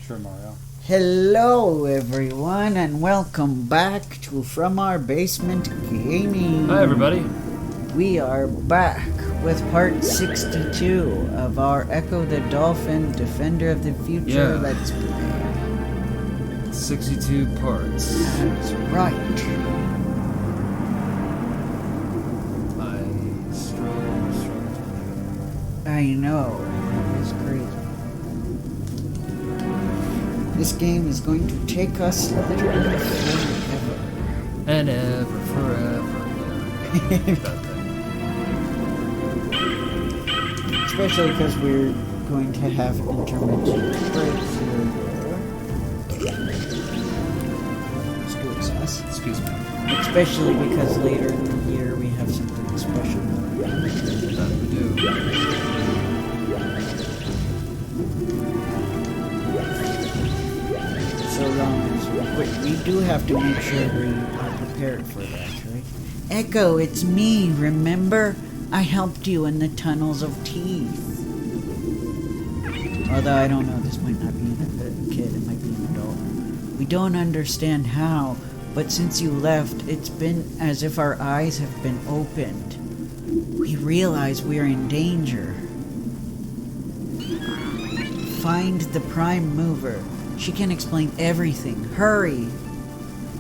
Sure, Mario. Hello everyone and welcome back to From Our Basement Gaming. Hi everybody. We are back with part 62 of our Ecco the Dolphin Defender of the Future Let's Play. 62 parts. That's right. I know. It's crazy. This game is going to take us literally forever. And ever, forever. Yeah. That thing. Especially because we're going to have intermittent breaks here and there. Excuse us. Excuse me. Especially because later in the year we have something special. That we do. So long as we do have to make sure we are prepared for that, right? Ecco, it's me, remember? I helped you in the tunnels of teeth. Although I don't know, this might not be a kid, it might be an adult. We don't understand how, but since you left, it's been as if our eyes have been opened. We realize we're in danger. Find the prime mover. She can explain everything. Hurry!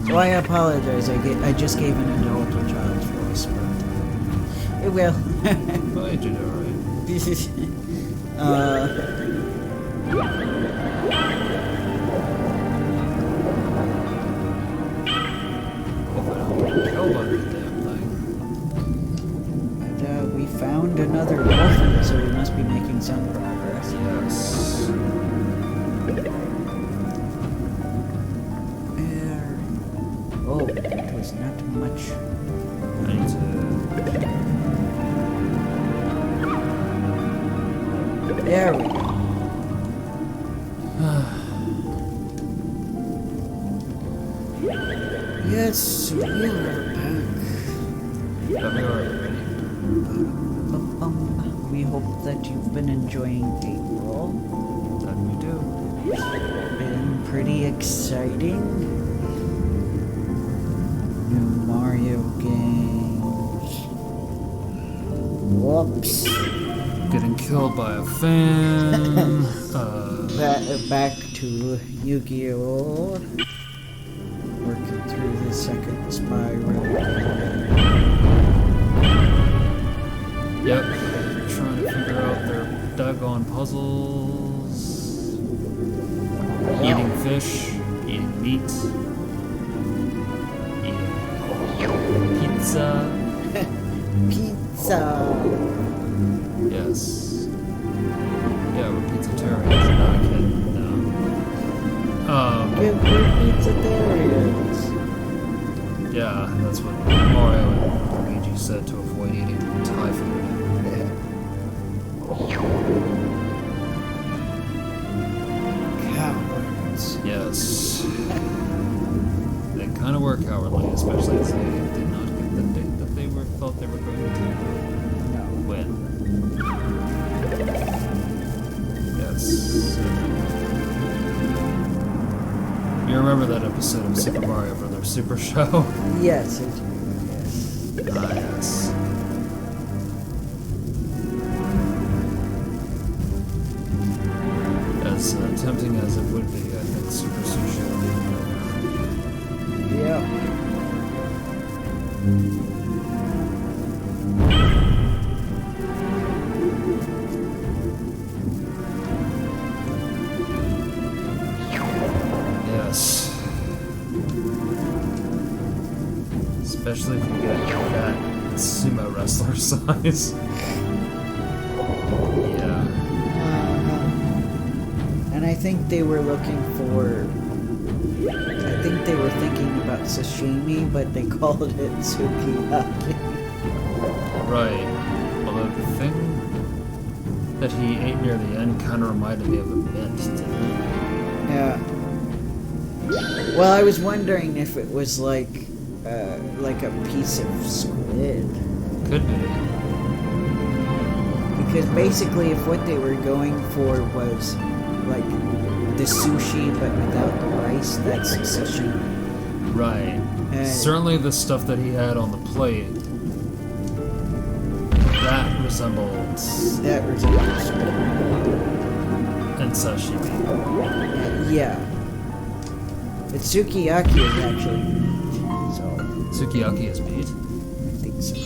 So I apologize. I just gave an adult a child's voice, but it will. Well, you did alright. This is we found another dolphin, so we must be making some progress. Yes. Oh, that was not much. I need to... There we go. Yes, we are back. That we are already. We hope that you've been enjoying April. That we do. It's been pretty exciting. New Mario games. Whoops. Getting killed by a fan. Back to Yu-Gi-Oh! Working through the second spiral. Yep. Trying to figure out their doggone puzzles. Eating fish. Eating meat. Eating pizza. Pizza! Yes. Yeah, we're pizzatarians. No, I'm kidding. No. We're pizzatarians. Yeah, that's what Mario and Luigi said to avoid eating Thai food. Cowards. Yes. They kind of were cowardly, especially as they did not get the date that they thought they were going to win. Yes. You remember that episode of Super Mario Brothers Super Show? Yes, I do. Yes. Ah, yes. As tempting as it would be, I think Super Sushi would be. Yeah. Yes. Especially if you get that sumo wrestler size. Yeah. And I think they were looking for... I think they were thinking about sashimi, but they called it sukiyaki. Right. Although the thing that he ate near the end kind of reminded me of a mint, didn't it? Yeah. Well, I was wondering if it was like a piece of squid. Could be. Because basically, if what they were going for was like the sushi, but without the rice, that's sashimi. Right. Certainly the stuff that he had on the plate, that resembled and sashimi. Yeah. It's sukiyaki is actually meat, so Sukiyaki is meat? I think so.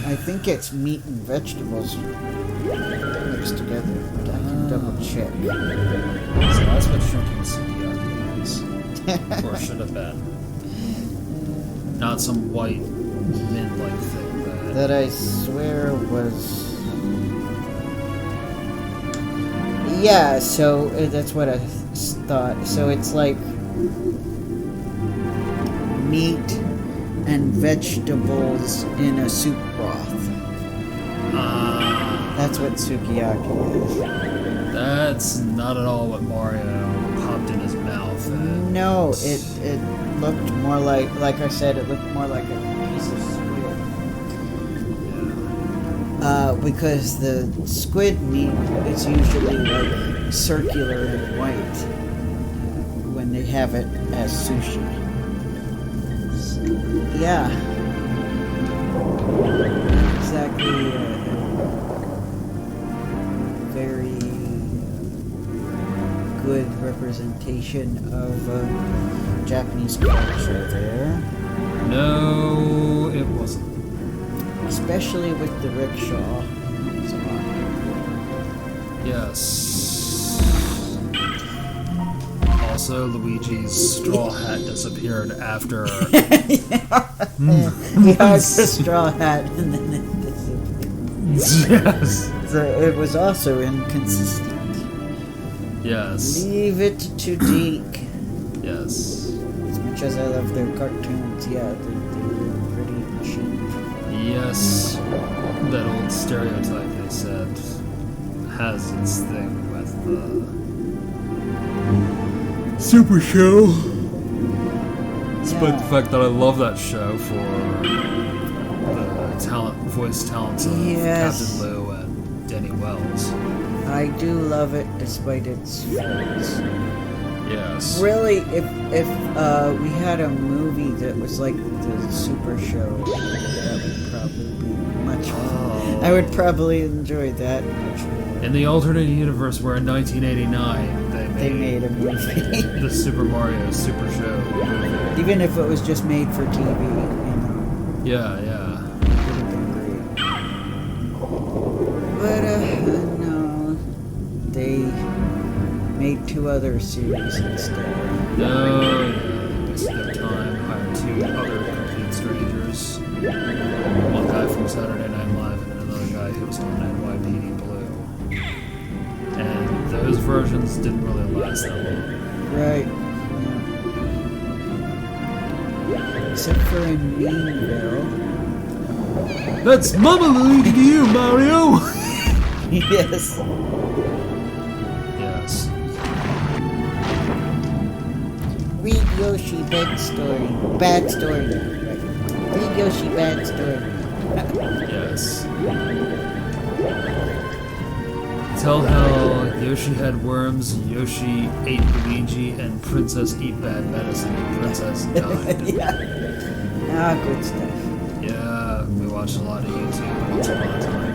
I think it's meat and vegetables mixed together, but I can double check. So that's what shrinking sukiyaki is. Or should have been. Not some white mint-like thing That I swear was... Yeah, so that's what I thought. So it's like meat and vegetables in a soup broth. That's what sukiyaki is. That's not at all what Mario popped in his mouth. No, it looked more like I said, it looked more like a piece of squid. Yeah. Because the squid meat is usually like circular and white when they have it as sushi. So, yeah. Exactly. Very good representation of Japanese culture there. No, it wasn't. Especially with the rickshaw. Yes. Also, Luigi's straw hat disappeared after... He had the straw hat and then it disappeared. Yes. So it was also inconsistent. Yes. Leave it to Deke. Yes. As much as I love their cartoons, yeah, they're pretty cheap. Yes. That old stereotype they said has its thing with the Super Show. Despite the fact that I love that show for the voice talents of Captain Lou and Denny Wells. I do love it despite its faults. Yes. Really, if we had a movie that was like the Super Show, that would probably be much fun. I would probably enjoy that much more. In the alternate universe where in 1989 they made a movie. The Super Mario Super Show movie. Even if it was just made for TV, you know. Yeah. It would have been great. But, no. They made 2 other series instead. No, they wasted their time, hired 2 other complete strangers. One guy from Saturday Night Live and another guy who was on NYPD Blue. And those versions didn't really last that long. Right. Yeah. Except for in Meanville. That's Mama Luigi to you, Mario! Yes. Yes. Read Yoshi bad story. Bad story. Right. Read Yoshi bad story. Yes. Tell how Yoshi had worms, Yoshi ate Luigi, and Princess eat bad medicine, and Princess died. Yeah. Ah, good stuff. Yeah, we watched a lot of YouTube once upon a time.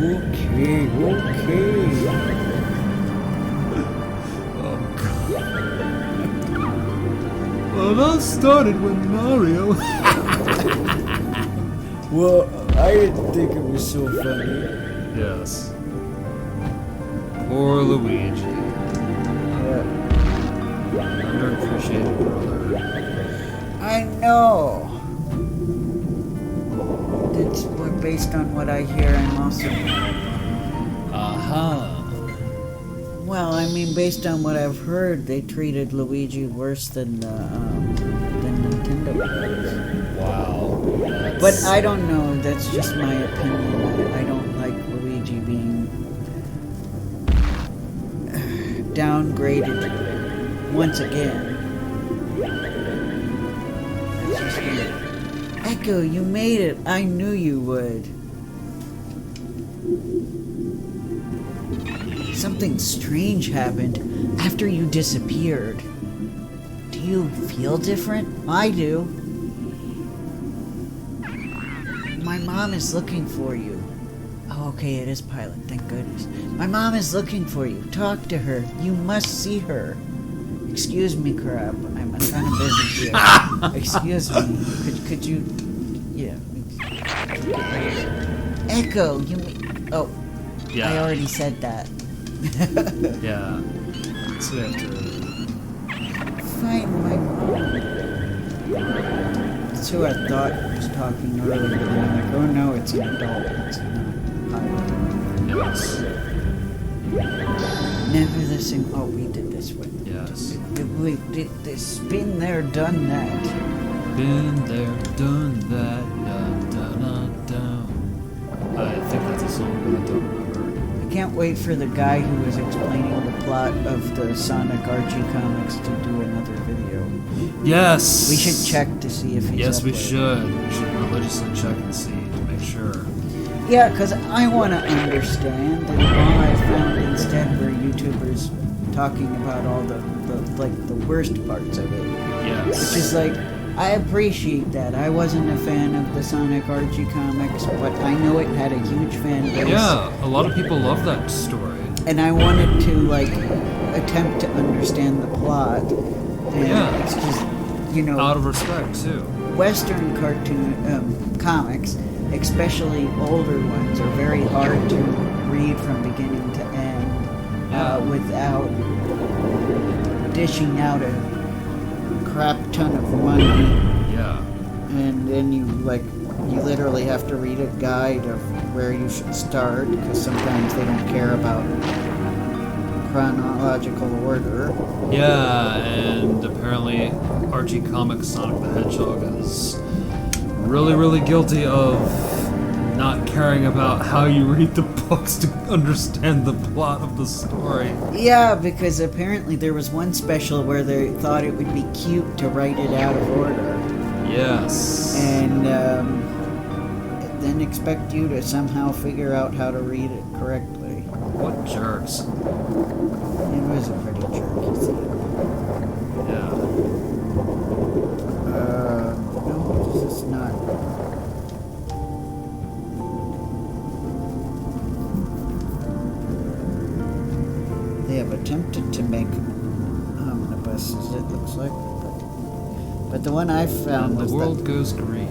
Okay. Oh, God. Well, that started with Mario. Well, I didn't think it was so funny. Yes. Poor Luigi. Yeah. Underappreciated brother. I know. It's based on what I hear. I'm also. Well, I mean, based on what I've heard, they treated Luigi worse than Nintendo players. Wow. But I don't know. That's just my opinion. I don't like Luigi being downgraded once again. Echo, you made it. I knew you would. something strange happened after you disappeared. Do you feel different? I do. My mom is looking for you. Oh, okay, it is Pilot, thank goodness. My mom is looking for you. Talk to her. You must see her. Excuse me, crap. I'm kind of busy here. Excuse me. Could you... Yeah. Echo, you mean... Oh. Yeah. I already said that. Yeah. So we have to... Find my mom. That's who I thought was talking earlier. And I'm like, oh no, it's an adult. It's not Pilot. Yes. Never listen. Oh, we did this one. Yes. We did this. Been there, done that. Been there, done that. Dun, dun, dun, dun. I think that's a song, but I don't remember. I can't wait for the guy who was explaining the plot of the Sonic Archie comics to do another video. Yes! We should check to see if he's Yes, we uploaded. should. We should religiously check and see to make sure. Yeah, because I want to understand, and all I found instead were YouTubers talking about all the worst parts of it. Yes. Which is like, I appreciate that. I wasn't a fan of the Sonic Archie comics, but I know it had a huge fan base. Yeah, a lot of people love that story. And I wanted to, like, attempt to understand the plot. And Yeah. it's just, you know... Out of respect, too. Western cartoon comics, especially older ones, are very hard to read from beginning to end without dishing out a crap ton of money. Yeah. And then you literally have to read a guide of where you should start, because sometimes they don't care about chronological order. Yeah, and apparently Archie Comics Sonic the Hedgehog is really, really guilty of not caring about how you read the books to understand the plot of the story. Yeah, because apparently there was one special where they thought it would be cute to write it out of order. Yes. And then expect you to somehow figure out how to read it correctly. What jerks. It was a pretty jerky thing. Yeah. No, this is not. They have attempted to make omnibuses, it looks like. But the one I found And was the world goes green.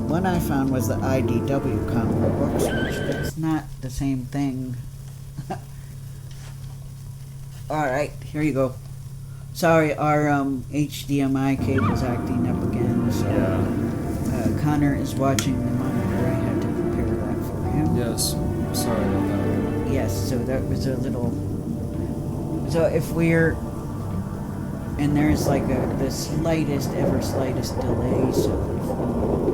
one I found was the IDW comic books, which that's not the same thing. Alright, here you go. Sorry, our HDMI cable's acting up again, so Yeah. Connor is watching the monitor. I had to prepare that for him. Yes. Sorry about that. Yes, so that was a little... So if we're... And there's like the slightest, ever slightest delay, so if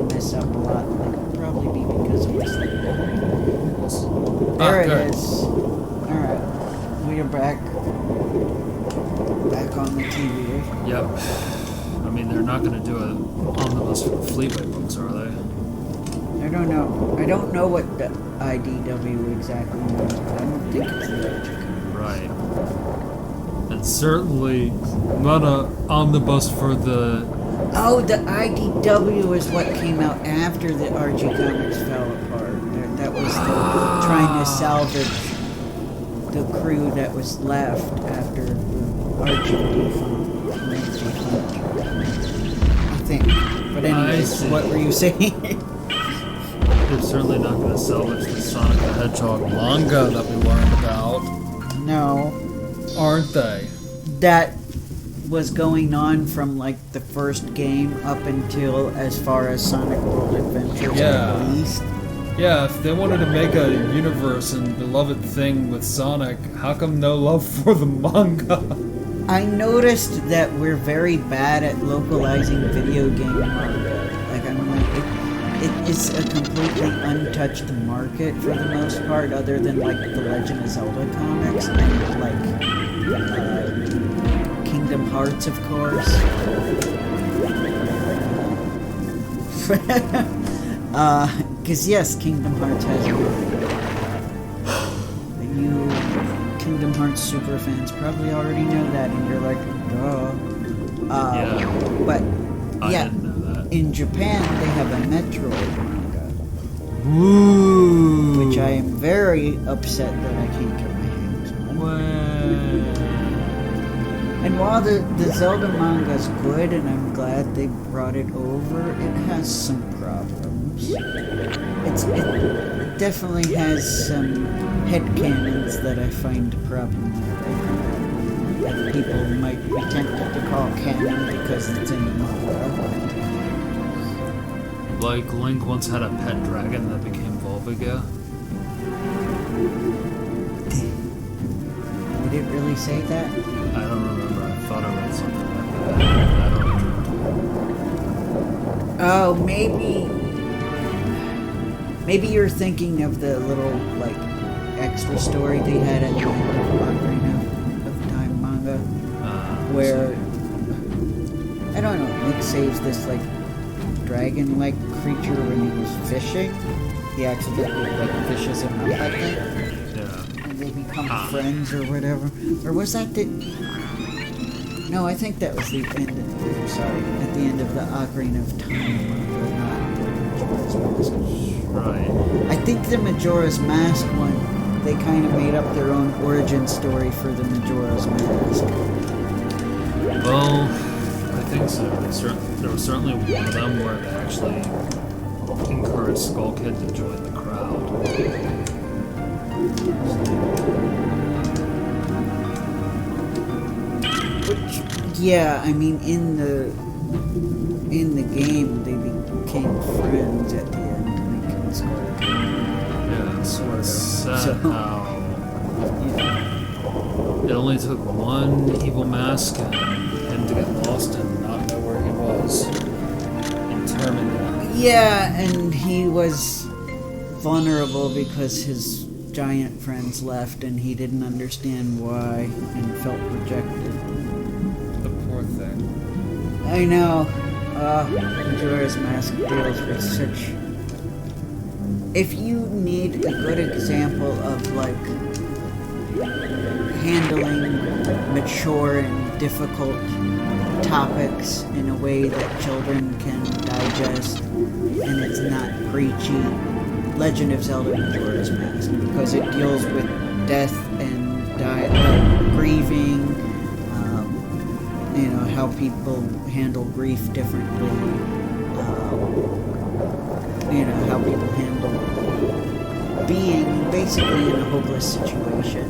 we mess up a lot, it'll probably be because of this thing. There good. it is. Alright, we are back. Back on the TV. Yep. I mean, they're not going to do an omnibus for the Fleetway books, are they? I don't know. I don't know what the IDW exactly means, but I don't think it's electric. Right. And certainly not an omnibus for the... Oh, the IDW is what came out after the Archie comics fell apart. That was the trying to salvage the crew that was left after Archie defunct. I think. But anyways, see. what were you saying? They're certainly not going to salvage the Sonic the Hedgehog manga that we learned about, No. aren't they? That was going on from like the first game up until as far as Sonic World Adventures Yeah. released. Yeah, if they wanted to make a universe and beloved thing with Sonic, how come no love for the manga? I noticed that we're very bad at localizing video game manga. Like, I'm like, it is a completely untouched market for the most part, other than like the Legend of Zelda comics and like Kingdom Hearts, of course. Because yes, Kingdom Hearts has a... You can Kingdom Hearts super fans probably already know that, and you're like, duh. Yeah. But I yeah, didn't know that. in Japan they have a Metroid manga, Woo! which I am very upset that I can't get my hands on. And while the Zelda manga's good, and I'm glad they brought it over, it has some problems. It definitely has some headcanons that I find problematic. That people might be tempted to call canon because it's in the manga. Like, Link once had a pet dragon that became Volviga. Did it really say that? I don't remember. I thought I read something like that. I don't know. Oh, maybe you're thinking of the little, like, extra story they had at the end of Ocarina of Time manga, where, I don't know, Link saves this, like, dragon-like creature when he was fishing. He accidentally, like, fishes him up, I think. Yeah. And they become friends or whatever. Or was that the... No, I think that was the end of... Sorry, at the end of the Ocarina of Time manga, not Majora's Mask. Right. I think the Majora's Mask one, they kind of made up their own origin story for the Majora's Mask. Well, I think so. There was certainly one of them where they actually encouraged Skull Kid to join the crowd. Which, yeah, I mean, in the game, they became friends at the end, Link and Skull Kid. Yeah, it's sort of sad how Yeah. it only took one evil mask and him to get lost and not know where he was in Termina. Yeah, and he was vulnerable because his giant friends left and he didn't understand why and felt rejected. The poor thing. I know. Majora's Mask deals with such... If you need a good example of, like, handling mature and difficult topics in a way that children can digest and it's not preachy, Legend of Zelda Majora's Mask, because it deals with death and grieving, how people handle grief differently, how people handle being basically in a hopeless situation,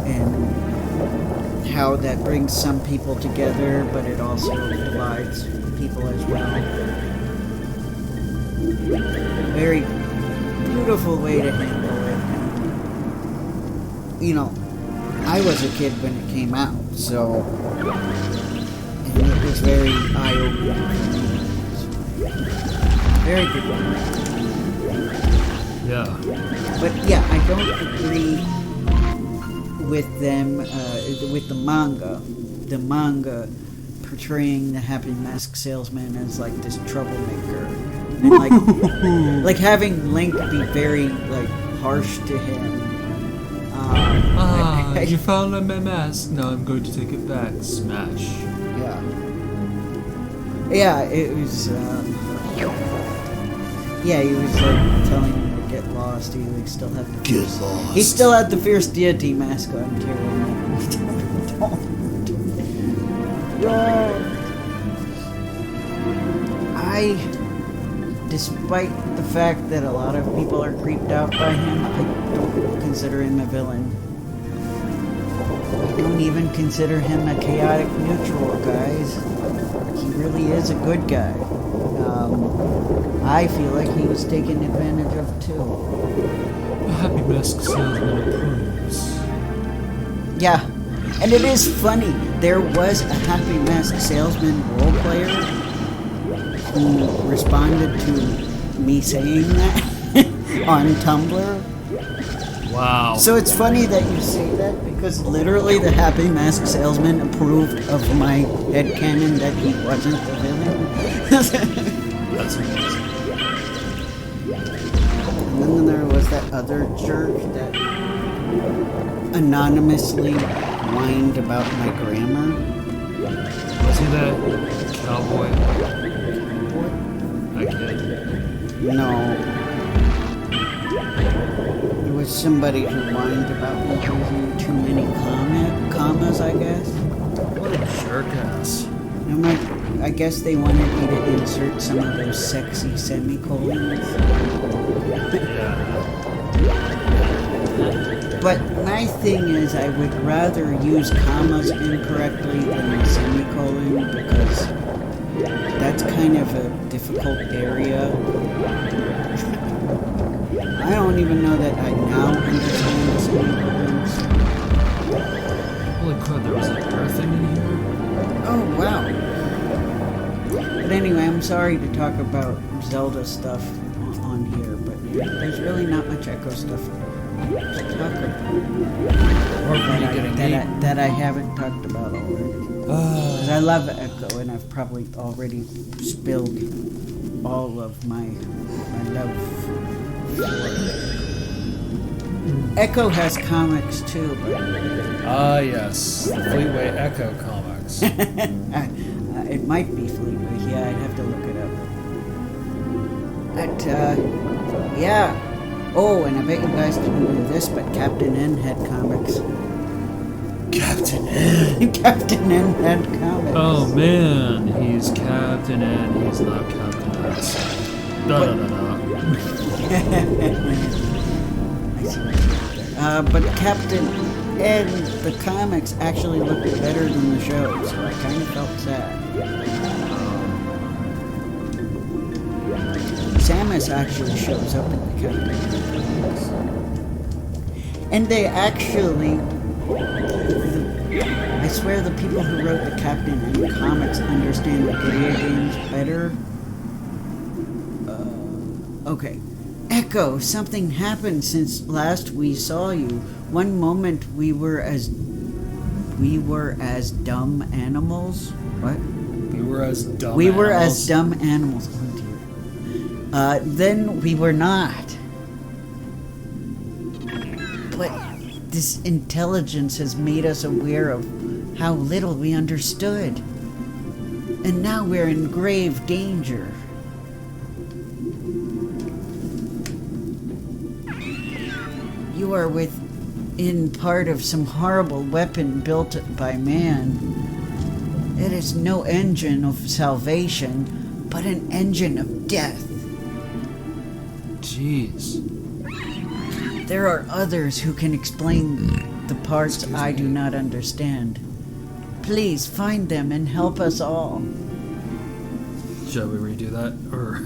and how that brings some people together, but it also divides people as well. Very beautiful way to handle it. I was a kid when it came out, so and it was very eye-opening for me. Very good one. Yeah. But yeah, I don't agree with them, with the manga. The manga portraying the Happy Mask Salesman as like this troublemaker. And like having Link be very like harsh to him. You found my mask. Now I'm going to take it back. Smash. Yeah. Yeah, it was. Yeah, he was like telling him to get lost. He like still had the Get lost. He still had the Fierce Deity mask on too. Despite the fact that a lot of people are creeped out by him, I don't consider him a villain. I don't even consider him a chaotic neutral, guys. He really is a good guy. I feel like he was taken advantage of too. The Happy Mask Salesman approves. Yeah, and it is funny. There was a Happy Mask Salesman role player who responded to me saying that on Tumblr. Wow. So it's funny that you say that because literally the Happy Mask Salesman approved of my headcanon that he wasn't the villain. That's amazing. And then there was that other jerk that anonymously whined about my grammar. Was he that cowboy? That kid? No. It was somebody who whined about me using too many commas, I guess. What a jerk ass. I guess they wanted me to insert some of those sexy semicolons. Yeah. But my thing is, I would rather use commas incorrectly than a semicolon because that's kind of a difficult area. I don't even know that I now understand the semicolons. Holy crap, there was an earth thing in here? Oh, wow. But anyway, I'm sorry to talk about Zelda stuff on here, but there's really not much Echo stuff to talk about. Or are you getting that I haven't talked about already. Because I love Echo, and I've probably already spilled all of my love for it. Echo has comics too, but... yes. The Fleetway Echo comics. it might be Fleetway. Yeah, I'd have to look it up. But, yeah. Oh, and I bet you guys didn't know this, but Captain N had comics. Captain N! Captain N had comics. Oh man, he's Captain N, he's not Captain S. Da. I see what you did there. But Captain N, the comics actually looked better than the show, so I kind of felt sad. Samus actually shows up in the Captain N comics. And they actually... I swear the people who wrote the Captain N comics understand the video games better. Okay. Echo, something happened since last we saw you. One moment we were as dumb animals. What? We were as dumb We were animals. as dumb animals. Oh dear. Then we were not. But this intelligence has made us aware of how little we understood. And now we're in grave danger. You are within part of some horrible weapon built by man. It is no engine of salvation, but an engine of death. Jeez. There are others who can explain the parts I do not understand. Please find them and help us all. Shall we redo that? Or...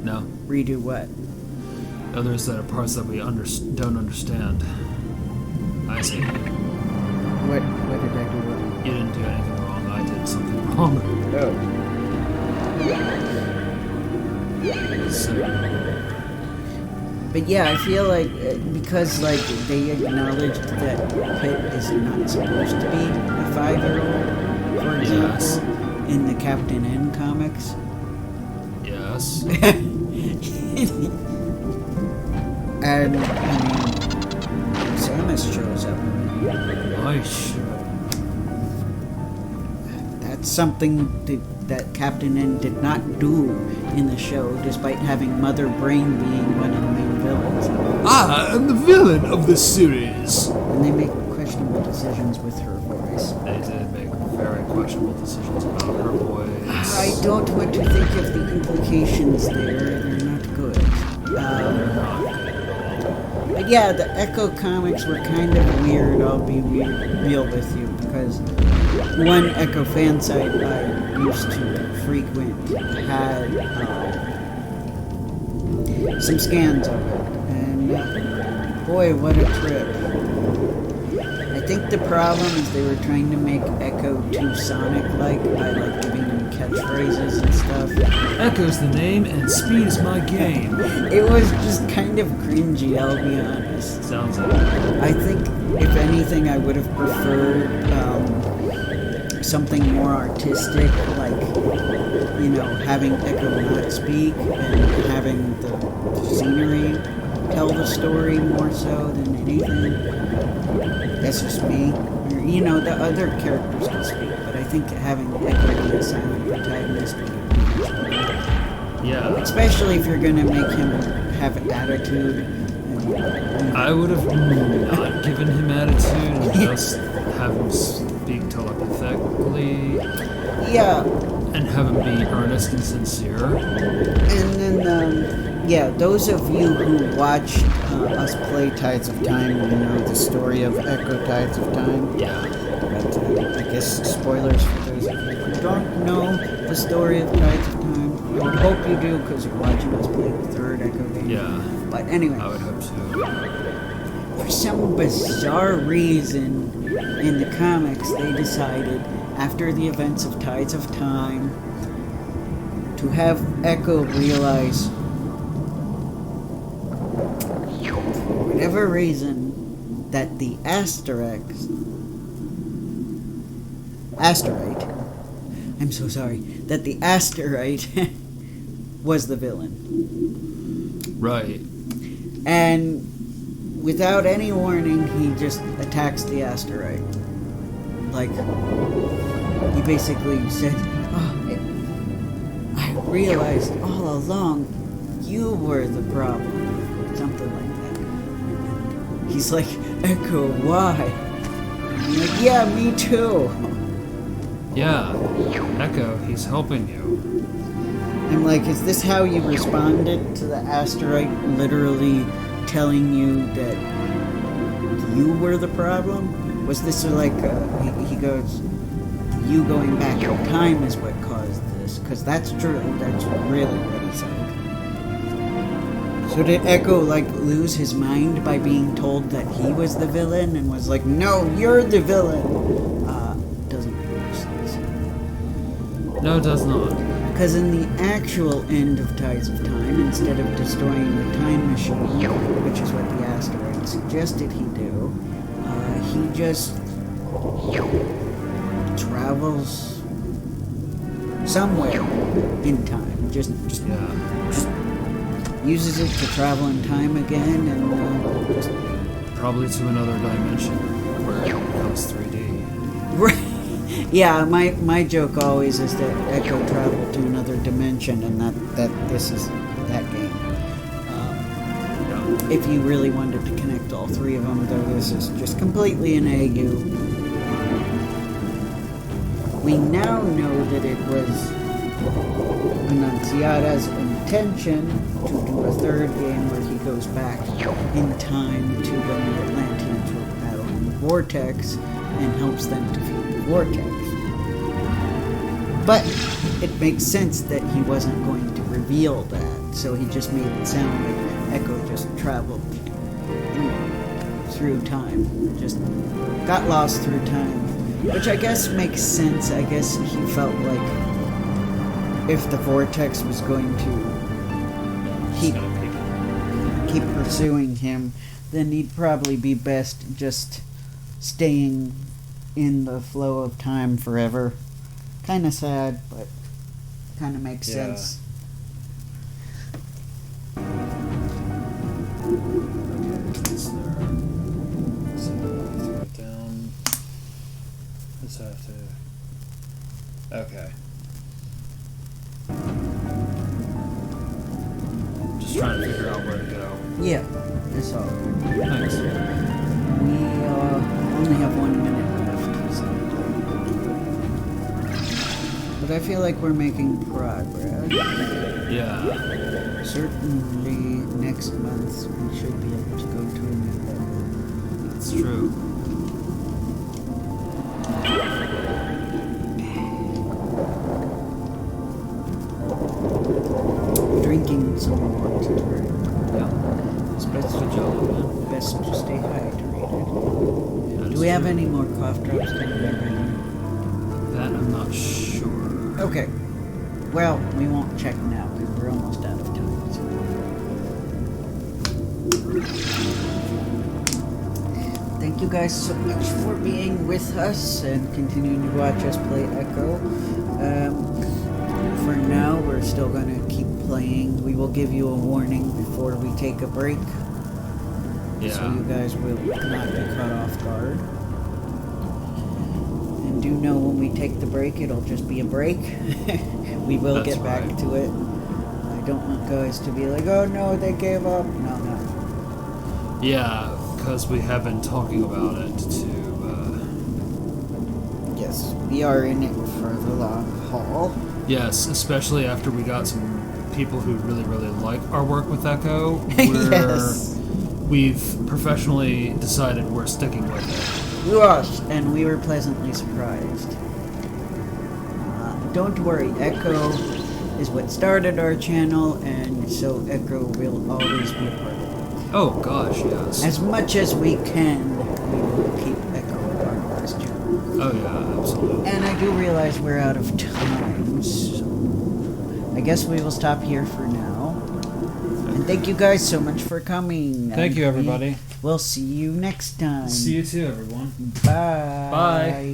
no? Redo what? Others that are parts that we don't understand. I see. What did I do wrong? You didn't do anything wrong. I did something wrong. Oh. So... But yeah, I feel like because like they acknowledged that Pit is not supposed to be a 5-year-old, for example, Yes. in the Captain N comics. Yes. And I mean, Samus shows up. Nice. That's something that Captain N did not do in the show, despite having Mother Brain being one of the main villains. I am the villain of this series. And they make questionable decisions with her voice. They did make very questionable decisions about her voice. I don't want to think of the implications there. They're not good. They're not good at all. But yeah, the Echo comics were kind of weird, I'll be real with you, because one Echo fan site I used to frequent had some scans of it, and boy, what a trip. I think the problem is they were trying to make Echo too Sonic-like by like giving him catchphrases and stuff. Echo's the name, and speed is my game. It was just kind of cringy, I'll be honest. Sounds like it. I think, if anything, I would have preferred something more artistic, like, you know, having Echo not speak and having the scenery tell the story more so than anything. That's just me. Or, you know, the other characters can speak, but I think having Echo be a silent protagonist would be much better. Yeah. Especially if you're gonna make him have attitude. I would have not given him attitude and just have him speak telepathically. Yeah. And have him be earnest and sincere. And then, yeah, those of you who watched us play Tides of Time, you know the story of Echo Tides of Time. Yeah. But I guess spoilers for those of you who don't know the story of Tides of Time. I would hope you do because you're watching us play the third Echo game. Yeah. But anyway. I would hope so. For some bizarre reason in the comics, they decided, after the events of Tides of Time, to have Echo realize, for whatever reason, that the asteroid, I'm so sorry, that the asteroid was the villain. Right. And without any warning, he just attacks the asteroid. Like, he basically said, "Oh, I realized all along you were the problem," or something like that. And he's like, "Echo, why?" And I'm like, "Yeah, me too." Yeah. Echo, he's helping you. I'm like, is this how you responded to the asteroid literally telling you that you were the problem? Was this like, he goes, you going back in time is what caused this? Because that's true, that's really what he said. So did Echo, like, lose his mind by being told that he was the villain and was like, no, you're the villain? Doesn't make any sense. No, it does not. Because in the actual end of Tides of Time, instead of destroying the time machine, which is what the asteroid suggested he do, he just travels somewhere in time. Just uses it to travel in time again, and just Probably to another dimension where it becomes 3D. right. Yeah, my joke always is that Echo traveled to another dimension, and that this is that game. If you really wanted to connect all three of them, though, this is just completely an AU. We now know that it was Annunciata's intention to do a third game where he goes back in time to when the Atlanteans were battling the Vortex and helps them defeat the Vortex. But it makes sense that he wasn't going to reveal that, so he just made it sound like Echo just traveled through time, just got lost through time, which I guess makes sense. I guess he felt like if the Vortex was going to keep pursuing him, then he'd probably be best just staying in the flow of time forever. Kind of sad, but kind of makes sense. Okay, it's there. So throw it down. Just have to. Okay. Just trying to figure out where to go. Yeah, that's all. Thanks. We only have 1 minute left. So. But I feel like we're making progress. Yeah. Certainly next month we should be able to go to a new level. That's true. Drinking some water. Yeah. It's best to jolly, man. Best to stay hydrated. Yeah, Do we have any more cough drops down there? That I'm not sure. Okay, Well, we won't check now because we're almost out of time. So. Thank you guys so much for being with us and continuing to watch us play Echo. For now, we're still going to keep playing. We will give you a warning before we take a break. Yeah. So you guys will not be caught off guard. And do know when we take the break, it'll just be a break. We will That's get back right. to it. I don't want guys to be like, oh no, they gave up. No. Yeah, because we have been talking about it to, Yes, we are in it for the long haul. yes, especially after we got some people who really, really like our work with Echo. Yes. We've professionally decided we're sticking with it. Yes, and we were pleasantly surprised. Don't worry, Echo is what started our channel, and so Echo will always be a part of it. Oh gosh, yes. As much as we can, we will keep Echo a part of this channel. Oh yeah, absolutely. And I do realize we're out of time, so I guess we will stop here for now. And thank you guys so much for coming. Thank you, everybody. We'll see you next time. See you too, everyone. Bye. Bye.